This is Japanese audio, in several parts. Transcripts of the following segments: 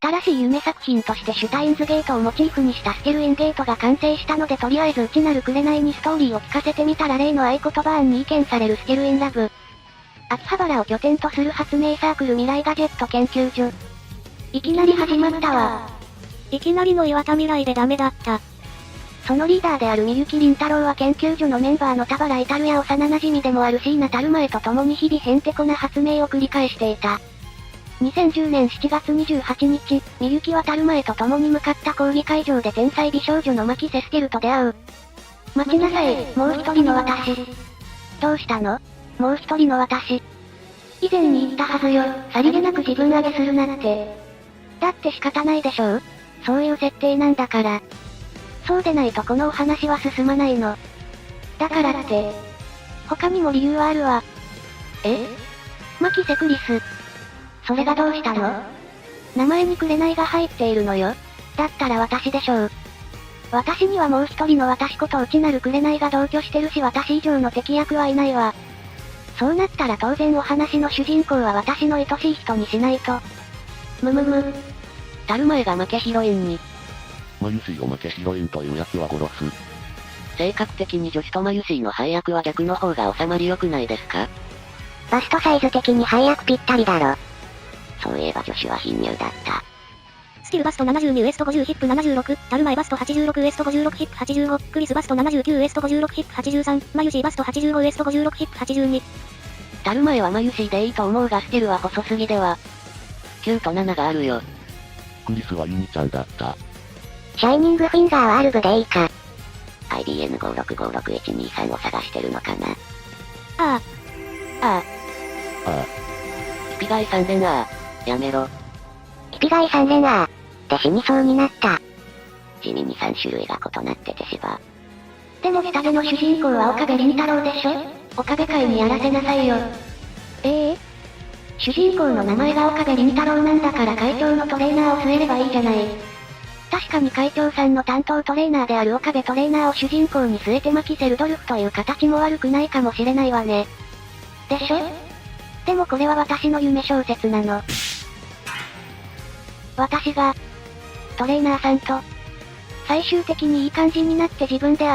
新しい夢作品としてシュタインズゲートをモチーフにしたスケルインゲートが完成したのでとりあえず内なる紅にストーリーを聞かせてみたら例の合言葉案に意見されるスケルインラブ。秋葉原を拠点とする発明サークル未来ガジェット研究所。いきなり始まったわ。いきなりの岩田未来でダメだった。そのリーダーであるみゆきりんたろうは研究所のメンバーの田原至や幼馴染でもある椎名たるまえと共に日々へんてこな発明を繰り返していた。2010年7月28日、みゆきはたるまえと共に向かった講義会場で天才美少女の牧瀬スケルと出会う。待ちなさい、もう一人の私。どうしたの？もう一人の私。以前に言ったはずよ、さりげなく自分上げするなって。だって仕方ないでしょ？そういう設定なんだから。そうでないとこのお話は進まないの。だからって。他にも理由はあるわ。牧瀬クリス。それがどうしたの？名前に紅が入っているのよ。だったら私でしょう。私にはもう一人の私こと内なる紅が同居してるし私以上の敵役はいないわ。そうなったら当然お話の主人公は私の愛しい人にしないと。たるまえが負けヒロインに。マユシーを負けヒロインというやつは殺す。性格的に女子とマユシーの配役は逆の方が収まり良くないですか？バストサイズ的に配役ぴったりだろ。そういえば女子は貧乳だった。スキルバスト72ウエスト50ヒップ76、タルマエバスト86ウエスト56ヒップ85、クリスバスト79ウエスト56ヒップ83、マユシーバスト85ウエスト56ヒップ82。タルマエはマユシーでいいと思うがスキルは細すぎでは。9と7があるよ。クリスはユニちゃんだった。シャイニングフィンガーはアルブでいいか。IBN5656123 を探してるのかな。ヒピガイ3連やめろ。ヒピガイ3連で死にそうになった。地味に3種類が異なっててしば。でも下での主人公は岡部倫太郎でしょ？岡部会にやらせなさいよ。主人公の名前が岡部倫太郎なんだから会長のトレーナーを据えればいいじゃない。確かに会長さんの担当トレーナーである岡部トレーナーを主人公に据えてマキセルドルフという形も悪くないかもしれないわね。でしょ？でもこれは私の夢小説なの。私が、トレーナーさんと、最終的にいい感じになって自分で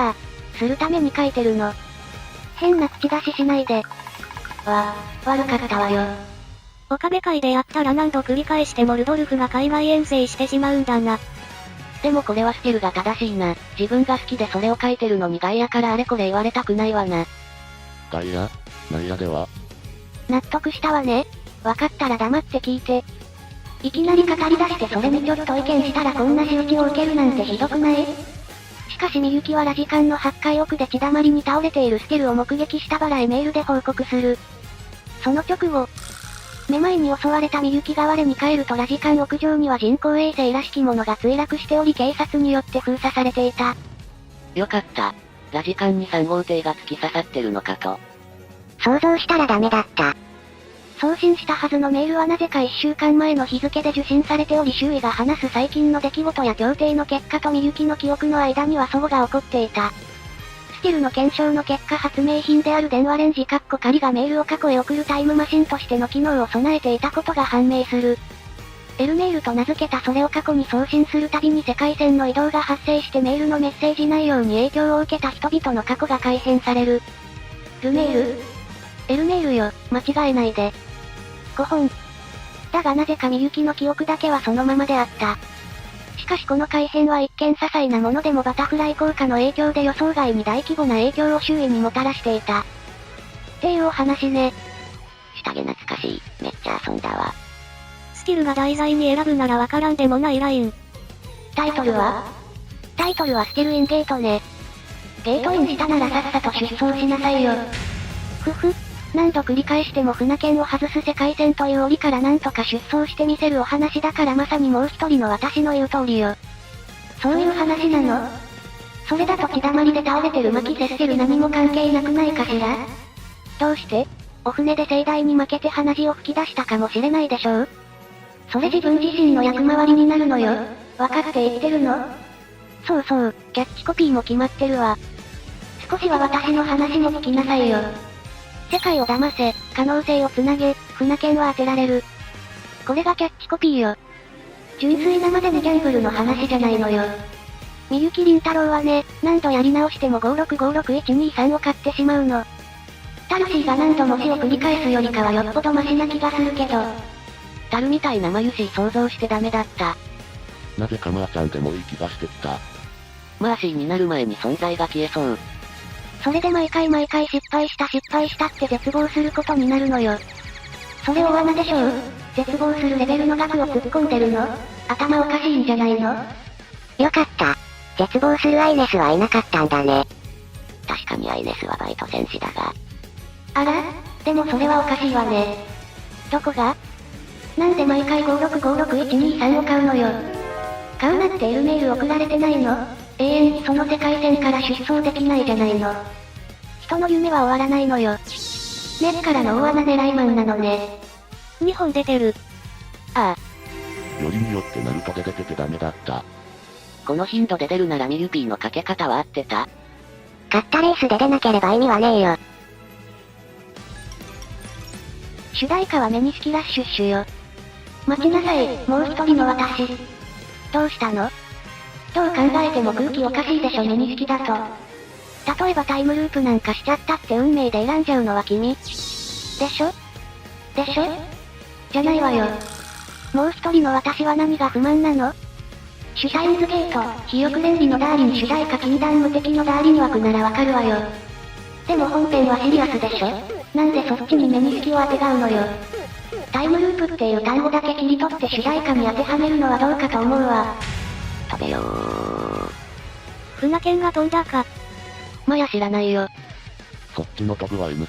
するために書いてるの。変な口出ししないで。悪かったわよ。岡部会でやったら何度繰り返してもルドルフが海外遠征してしまうんだな。でもこれはスキルが正しいな。自分が好きでそれを書いてるのに外野からあれこれ言われたくないわな。外野？内野では？納得したわね。わかったら黙って聞いて。いきなり語り出してそれにちょっと意見したらこんな仕打ちを受けるなんてひどくない？しかしみゆきはラジカンの8階奥で血だまりに倒れているスケルを目撃したバラへメールで報告する。その直後、めまいに襲われたみゆきが我に返るとラジカン屋上には人工衛星らしきものが墜落しており警察によって封鎖されていた。よかった。ラジカンに3号艇が突き刺さってるのかと。想像したらダメだった。送信したはずのメールはなぜか1週間前の日付で受信されており周囲が話す最近の出来事や協定の結果とみゆきの記憶の間には齟齬が起こっていた。スキルの検証の結果発明品である電話レンジ仮がメールを過去へ送るタイムマシンとしての機能を備えていたことが判明する。L メールと名付けたそれを過去に送信するたびに世界線の移動が発生してメールのメッセージ内容に影響を受けた人々の過去が改変される。ルメール？ L メールよ、間違えないで。5本。だがなぜかみゆきの記憶だけはそのままであった。しかしこの改変は一見些細なものでもバタフライ効果の影響で予想外に大規模な影響を周囲にもたらしていた。っていうお話ね。下着懐かしい。めっちゃ遊んだわ。スキルが題材に選ぶならわからんでもないライン。タイトルはスキルインゲートね。ゲートインしたならさっさと出走しなさいよ。何度繰り返しても船券を外す世界線という檻からなんとか出走してみせるお話だからまさにもう一人の私の言う通りよ。そういう話なの？それだと血だまりで倒れてる牧瀬スケル何も関係なくないかしら？どうして？お船で盛大に負けて鼻血を吹き出したかもしれないでしょう？それ自分自身の役回りになるのよ。わかって言ってるの？そうそう、キャッチコピーも決まってるわ。少しは私の話も聞きなさいよ。世界を騙せ、可能性をつなげ、船券は当てられる。これがキャッチコピーよ。純粋なまでにギャンブルの話じゃないのよ。みゆきりんたろーはね、何度やり直しても5656123を買ってしまうの。タルシーが何度も死を繰り返すよりかはよっぽどマシな気がするけど。タルみたいなマユシー想像してダメだった。なぜかまーちゃんでもいい気がしてきた。マーシーになる前に存在が消えそう。それで毎回失敗したって絶望することになるのよ。それを罠でしょう？絶望するレベルの額を突っ込んでるの？頭おかしいんじゃないの？よかった。絶望するアイネスはいなかったんだね。確かにアイネスはバイト戦士だが。あら？でもそれはおかしいわね。どこが？なんで毎回5656123を買うのよ。買うなって L メール送られてないの？永遠にその世界線から出走できないじゃないの。人の夢は終わらないのよ。根っからの大穴狙いマンなのね。2本出てる。ああ。よりによってナルトで出ててダメだった。この頻度で出るならミユピーのかけ方は合ってた？勝ったレースで出なければ意味はねえよ。主題歌はメニスキラッシュッシュよ。待ちなさい、もう一人の私。どうしたの？どう考えても空気おかしいでしょメニスキだと。例えばタイムループなんかしちゃったって運命で選んじゃうのは君？でしょ？じゃないわよ。もう一人の私は何が不満なの？シュタインズゲート、肥翼連理のダーリン主題歌禁断無敵のダーリン枠ならわかるわよ。でも本編はシリアスでしょ？なんでそっちにメニスキをあてがうのよ。タイムループっていう単語だけ切り取って主題歌に当てはめるのはどうかと思うわ。飛べよー。船券が飛んだか。まや知らないよ。そっちの飛ぶは NG。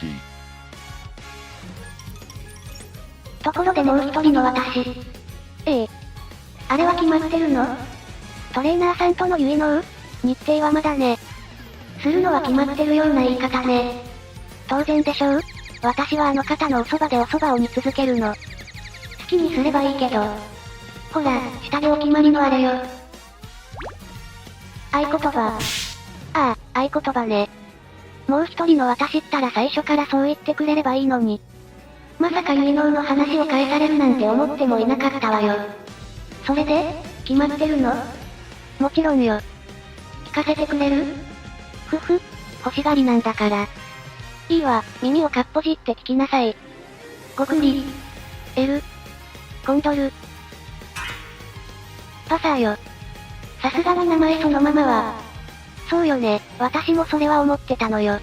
ところでもう一人の私。あれは決まってるの？トレーナーさんとの結納？日程はまだね。するのは決まってるような言い方ね。当然でしょう？私はあの方のお蕎麦でお蕎麦を煮続けるの。好きにすればいいけど。ほら、下でお決まりのあれよ。合言葉。ああ、合言葉ね。もう一人の私ったら最初からそう言ってくれればいいのに。まさか結納の話を返されるなんて思ってもいなかったわよ。それで、決まってるの？もちろんよ。聞かせてくれる？ふふ、欲しがりなんだから。いいわ、耳をかっぽじって聞きなさい。ごくり、L、コンドル、パサーよ。さすがに名前そのままは。そうよね、私もそれは思ってたのよ。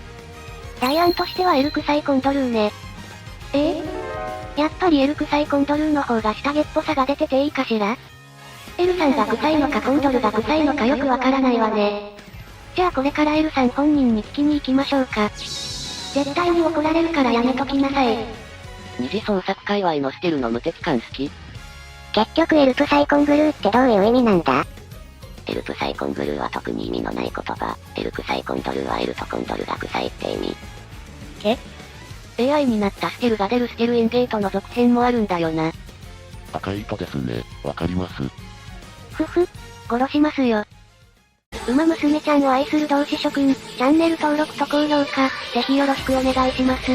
代案としては L 臭いコンドルーね。やっぱり L 臭いコンドルーの方が下着っぽさが出てていいかしら？ L さんが臭いのかコンドルが臭いのかよくわからないわね。じゃあこれから L さん本人に聞きに行きましょうか。絶対に怒られるからやめときなさい。二次創作界隈のステルの無敵感好き？結局エルプサイコングルーってどういう意味なんだ？エルプサイコングルーは特に意味のない言葉。エルクサイコンドルーはエルとコンドルが臭いって意味。AI になったステルが出るステルインゲートの続編もあるんだよな。赤い糸ですね。わかります。ふふ、殺しますよ。馬娘ちゃんを愛する同志諸君、チャンネル登録と高評価、ぜひよろしくお願いします。